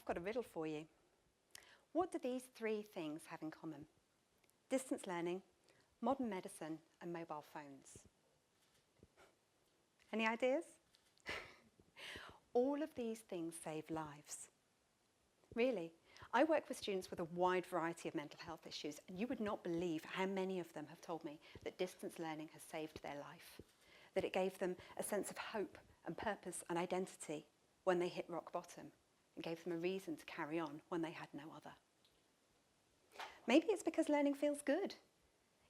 I've got a riddle for you. What do these three things have in common? Distance learning, modern medicine, and mobile phones. Any ideas? All of these things save lives. Really. I work with students with a wide variety of mental health issues, and you would not believe how many of them have told me that distance learning has saved their life, that it gave them a sense of hope and purpose and identity when they hit rock bottom, and gave them a reason to carry on when they had no other. Maybe it's because learning feels good.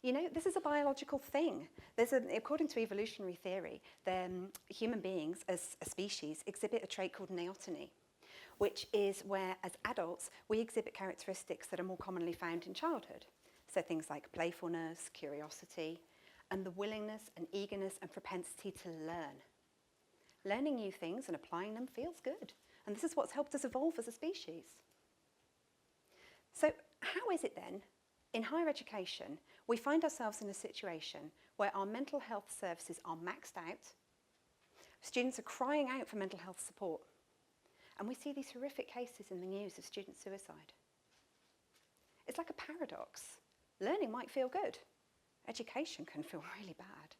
You know, this is a biological thing. According to evolutionary theory, human beings as a species exhibit a trait called neoteny, which is where, as adults, we exhibit characteristics that are more commonly found in childhood. So things like playfulness, curiosity, and the willingness and eagerness and propensity to learn. Learning new things and applying them feels good, and this is what's helped us evolve as a species. So how is it then, in higher education, we find ourselves in a situation where our mental health services are maxed out, students are crying out for mental health support, and we see these horrific cases in the news of student suicide? It's like a paradox. Learning might feel good. Education can feel really bad.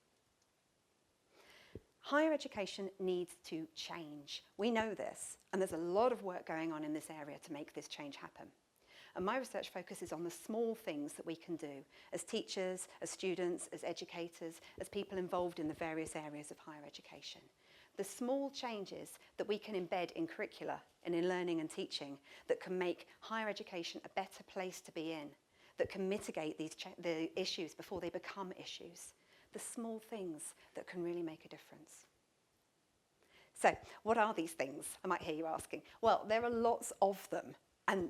Higher education needs to change. We know this, and there's a lot of work going on in this area to make this change happen. And my research focuses on the small things that we can do as teachers, as students, as educators, as people involved in the various areas of higher education. The small changes that we can embed in curricula and in learning and teaching that can make higher education a better place to be in, that can mitigate the issues before they become issues. The small things that can really make a difference. So, what are these things? I might hear you asking. Well, there are lots of them, and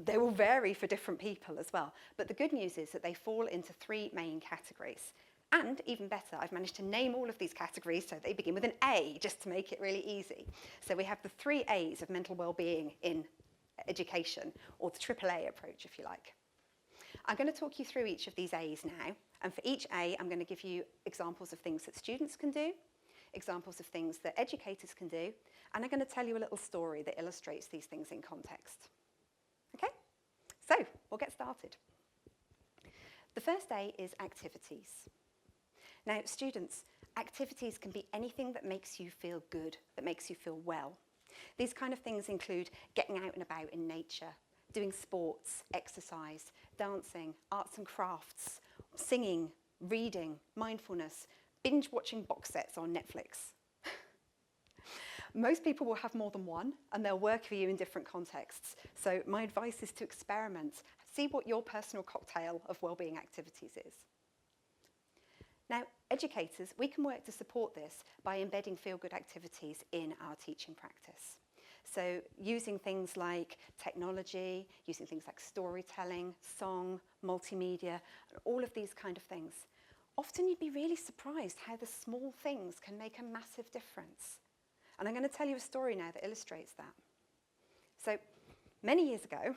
they will vary for different people as well. But the good news is that they fall into three main categories. And even better, I've managed to name all of these categories so they begin with an A, just to make it really easy. So we have the 3 A's of mental well-being in education, or the AAA approach, if you like. I'm going to talk you through each of these A's now, and for each A, I'm going to give you examples of things that students can do, examples of things that educators can do, and I'm going to tell you a little story that illustrates these things in context. Okay? So, we'll get started. The first A is activities. Now, students, activities can be anything that makes you feel good, that makes you feel well. These kind of things include getting out and about in nature, doing sports, exercise, dancing, arts and crafts, singing, reading, mindfulness, binge watching box sets on Netflix. Most people will have more than one, and they'll work for you in different contexts. So my advice is to experiment. See what your personal cocktail of wellbeing activities is. Now, educators, we can work to support this by embedding feel-good activities in our teaching practice. So using things like technology, using things like storytelling, song, multimedia, all of these kind of things. Often you'd be really surprised how the small things can make a massive difference. And I'm going to tell you a story now that illustrates that. So many years ago,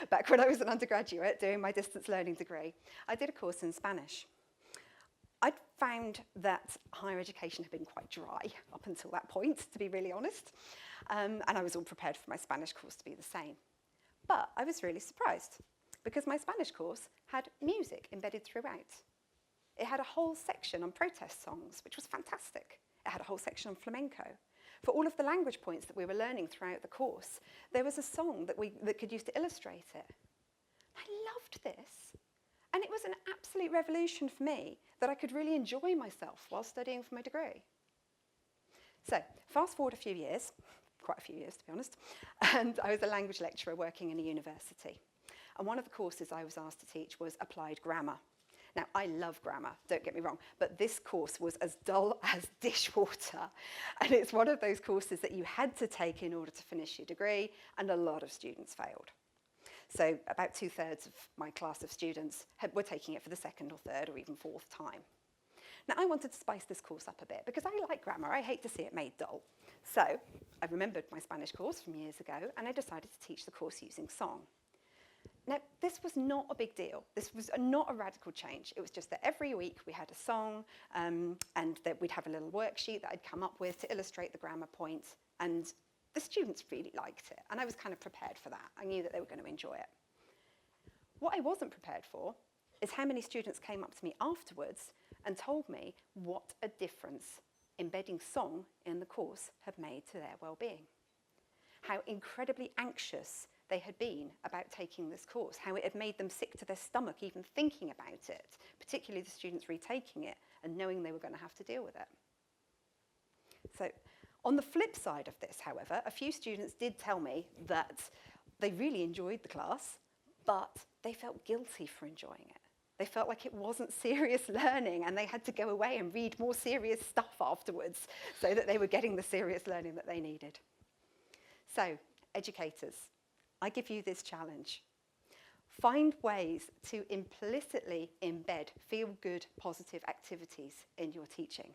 back when I was an undergraduate doing my distance learning degree, I did a course in Spanish. I'd found that higher education had been quite dry up until that point, to be really honest, and I was all prepared for my Spanish course to be the same. But I was really surprised, because my Spanish course had music embedded throughout. It had a whole section on protest songs, which was fantastic. It had a whole section on flamenco. For all of the language points that we were learning throughout the course, there was a song that could use to illustrate it. I loved this. And it was an absolute revolution for me that I could really enjoy myself while studying for my degree. So, fast forward a few years, quite a few years to be honest, and I was a language lecturer working in a university. And one of the courses I was asked to teach was applied grammar. Now, I love grammar, don't get me wrong, but this course was as dull as dishwater. And it's one of those courses that you had to take in order to finish your degree, and a lot of students failed. So about 2/3 of my class of students were taking it for the second or third or even fourth time. Now, I wanted to spice this course up a bit because I like grammar. I hate to see it made dull. So I remembered my Spanish course from years ago, and I decided to teach the course using song. Now, this was not a big deal. This was not a radical change. It was just that every week we had a song, and that we'd have a little worksheet that I'd come up with to illustrate the grammar point, and the students really liked it, and I was kind of prepared for that. I knew that they were going to enjoy it. What I wasn't prepared for is how many students came up to me afterwards and told me what a difference embedding song in the course had made to their well-being. How incredibly anxious they had been about taking this course, how it had made them sick to their stomach even thinking about it, particularly the students retaking it and knowing they were going to have to deal with it. So on the flip side of this, however, a few students did tell me that they really enjoyed the class, but they felt guilty for enjoying it. They felt like it wasn't serious learning and they had to go away and read more serious stuff afterwards so that they were getting the serious learning that they needed. So, educators, I give you this challenge. Find ways to implicitly embed feel-good, positive activities in your teaching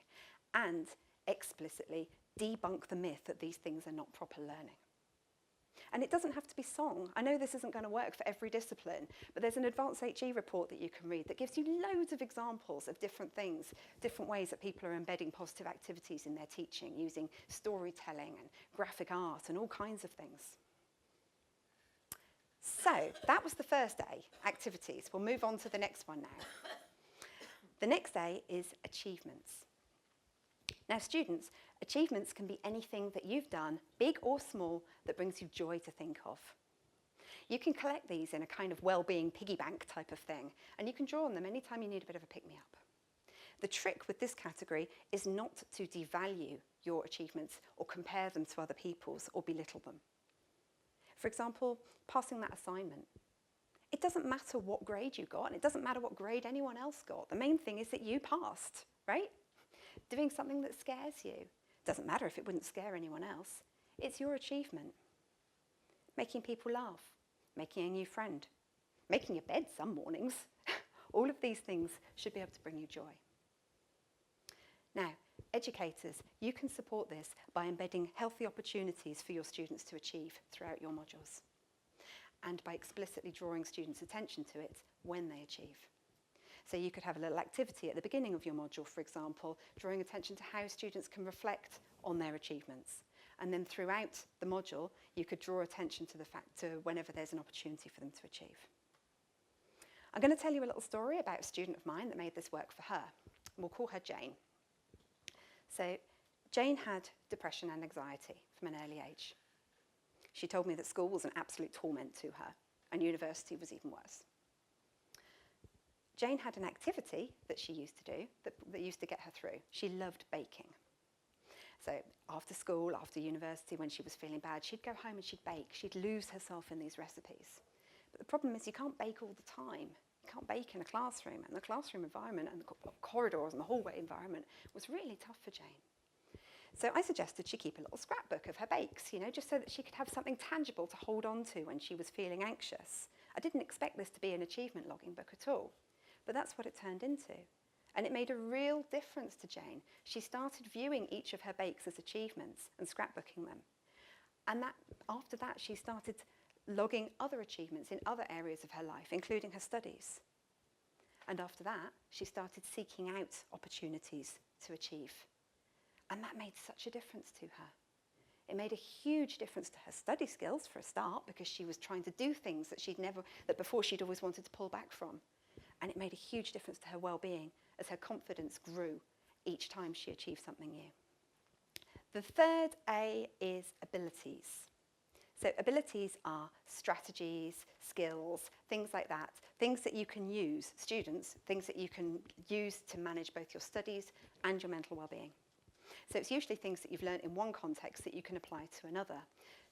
and explicitly debunk the myth that these things are not proper learning. And it doesn't have to be song. I know this isn't going to work for every discipline, but there's an advanced HE report that you can read that gives you loads of examples of different things, different ways that people are embedding positive activities in their teaching, using storytelling and graphic art and all kinds of things. So that was the first A, activities. We'll move on to the next one now. The next A is achievements. Now, students, achievements can be anything that you've done, big or small, that brings you joy to think of. You can collect these in a kind of well-being piggy bank type of thing, and you can draw on them anytime you need a bit of a pick-me-up. The trick with this category is not to devalue your achievements or compare them to other people's or belittle them. For example, passing that assignment. It doesn't matter what grade you got, and it doesn't matter what grade anyone else got. The main thing is that you passed, right? Doing something that scares you. Doesn't matter if it wouldn't scare anyone else. It's your achievement. Making people laugh, making a new friend, making your bed some mornings. All of these things should be able to bring you joy. Now, educators, you can support this by embedding healthy opportunities for your students to achieve throughout your modules, and by explicitly drawing students' attention to it when they achieve. So you could have a little activity at the beginning of your module, for example, drawing attention to how students can reflect on their achievements. And then throughout the module, you could draw attention to the fact to whenever there's an opportunity for them to achieve. I'm going to tell you a little story about a student of mine that made this work for her. We'll call her Jane. So Jane had depression and anxiety from an early age. She told me that school was an absolute torment to her, and university was even worse. Jane had an activity that she used to do that used to get her through. She loved baking. So after school, after university, when she was feeling bad, she'd go home and she'd bake. She'd lose herself in these recipes. But the problem is you can't bake all the time. You can't bake in a classroom, and the classroom environment and the corridors and the hallway environment was really tough for Jane. So I suggested she keep a little scrapbook of her bakes, just so that she could have something tangible to hold on to when she was feeling anxious. I didn't expect this to be an achievement logging book at all. But that's what it turned into. And it made a real difference to Jane. She started viewing each of her bakes as achievements and scrapbooking them. And after that, she started logging other achievements in other areas of her life, including her studies. And after that, she started seeking out opportunities to achieve. And that made such a difference to her. It made a huge difference to her study skills for a start, because she was trying to do things that before she'd always wanted to pull back from. And it made a huge difference to her well-being as her confidence grew each time she achieved something new. The third A is abilities. So abilities are strategies, skills, things like that, things that you can use, students, things that you can use to manage both your studies and your mental well-being. So it's usually things that you've learned in one context that you can apply to another.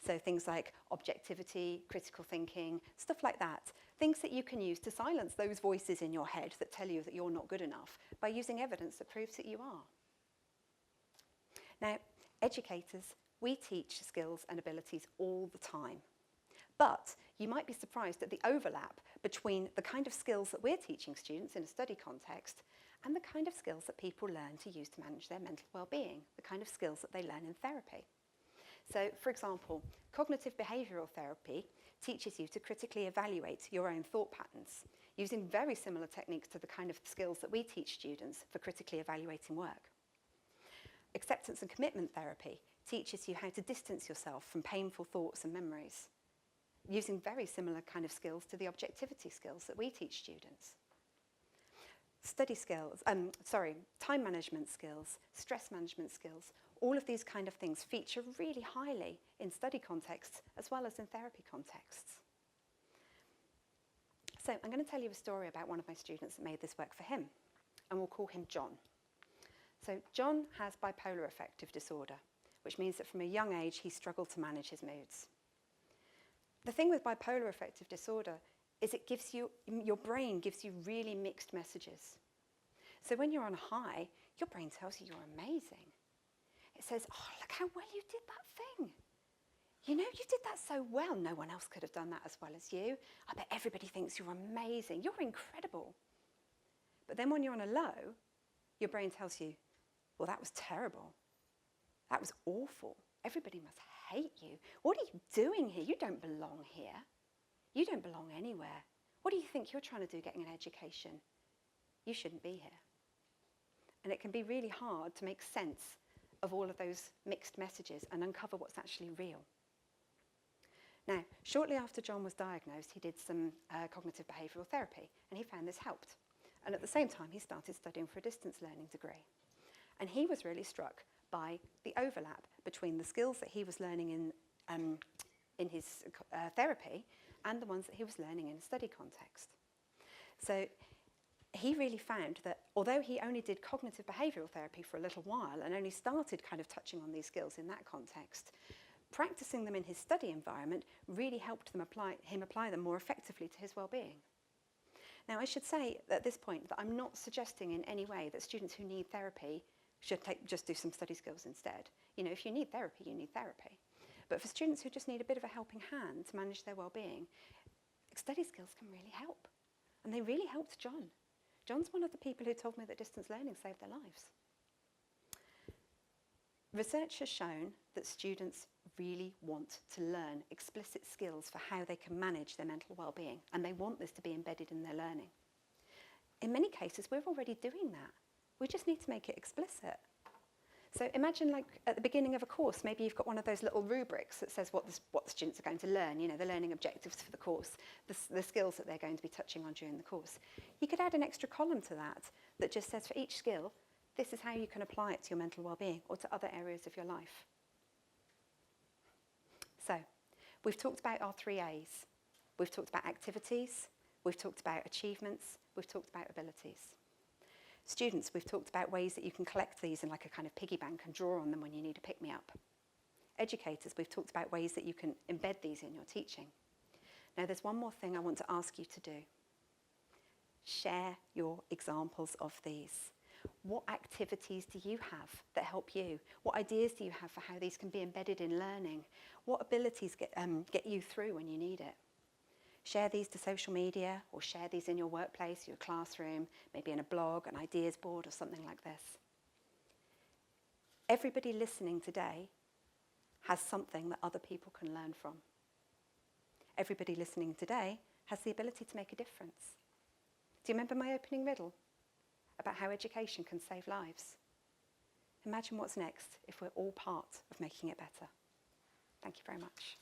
So things like objectivity, critical thinking, stuff like that. Things that you can use to silence those voices in your head that tell you that you're not good enough by using evidence that proves that you are. Now, educators, we teach skills and abilities all the time. But you might be surprised at the overlap between the kind of skills that we're teaching students in a study context and the kind of skills that people learn to use to manage their mental well-being, the kind of skills that they learn in therapy. So, for example, cognitive behavioural therapy teaches you to critically evaluate your own thought patterns, using very similar techniques to the kind of skills that we teach students for critically evaluating work. Acceptance and commitment therapy teaches you how to distance yourself from painful thoughts and memories, using very similar kind of skills to the objectivity skills that we teach students. Time management skills, stress management skills, all of these kind of things feature really highly in study contexts as well as in therapy contexts. So I'm going to tell you a story about one of my students that made this work for him, and we'll call him John. So John has bipolar affective disorder, which means that from a young age he struggled to manage his moods. The thing with bipolar affective disorder is it gives you, your brain gives you really mixed messages. So when you're on a high, your brain tells you you're amazing. It says, oh, look how well you did that thing. You know, you did that so well. No one else could have done that as well as you. I bet everybody thinks you're amazing. You're incredible. But then when you're on a low, your brain tells you, well, that was terrible. That was awful. Everybody must hate you. What are you doing here? You don't belong here. You don't belong anywhere. What do you think you're trying to do getting an education? You shouldn't be here. And it can be really hard to make sense of all of those mixed messages and uncover what's actually real. Now, shortly after John was diagnosed, he did some cognitive behavioural therapy, and he found this helped. And at the same time, he started studying for a distance learning degree. And he was really struck by the overlap between the skills that he was learning in his therapy and the ones that he was learning in a study context. So he really found that although he only did cognitive behavioural therapy for a little while and only started kind of touching on these skills in that context, practicing them in his study environment really helped him apply them more effectively to his well-being. Now, I should say at this point that I'm not suggesting in any way that students who need therapy should just do some study skills instead. You know, if you need therapy, you need therapy. But for students who just need a bit of a helping hand to manage their well-being, study skills can really help. And they really helped John. John's one of the people who told me that distance learning saved their lives. Research has shown that students really want to learn explicit skills for how they can manage their mental well-being, and they want this to be embedded in their learning. In many cases, we're already doing that. We just need to make it explicit. So imagine, like, at the beginning of a course, maybe you've got one of those little rubrics that says what the students are going to learn, you know, the learning objectives for the course, the skills that they're going to be touching on during the course. You could add an extra column to that just says for each skill, this is how you can apply it to your mental well-being or to other areas of your life. So, we've talked about our 3 A's. We've talked about activities, we've talked about achievements, we've talked about abilities. Students, we've talked about ways that you can collect these in like a kind of piggy bank and draw on them when you need a pick-me-up. Educators, we've talked about ways that you can embed these in your teaching. Now, there's one more thing I want to ask you to do. Share your examples of these. What activities do you have that help you? What ideas do you have for how these can be embedded in learning? What abilities get you through when you need it? Share these to social media, or share these in your workplace, your classroom, maybe in a blog, an ideas board, or something like this. Everybody listening today has something that other people can learn from. Everybody listening today has the ability to make a difference. Do you remember my opening riddle about how education can save lives? Imagine what's next if we're all part of making it better. Thank you very much.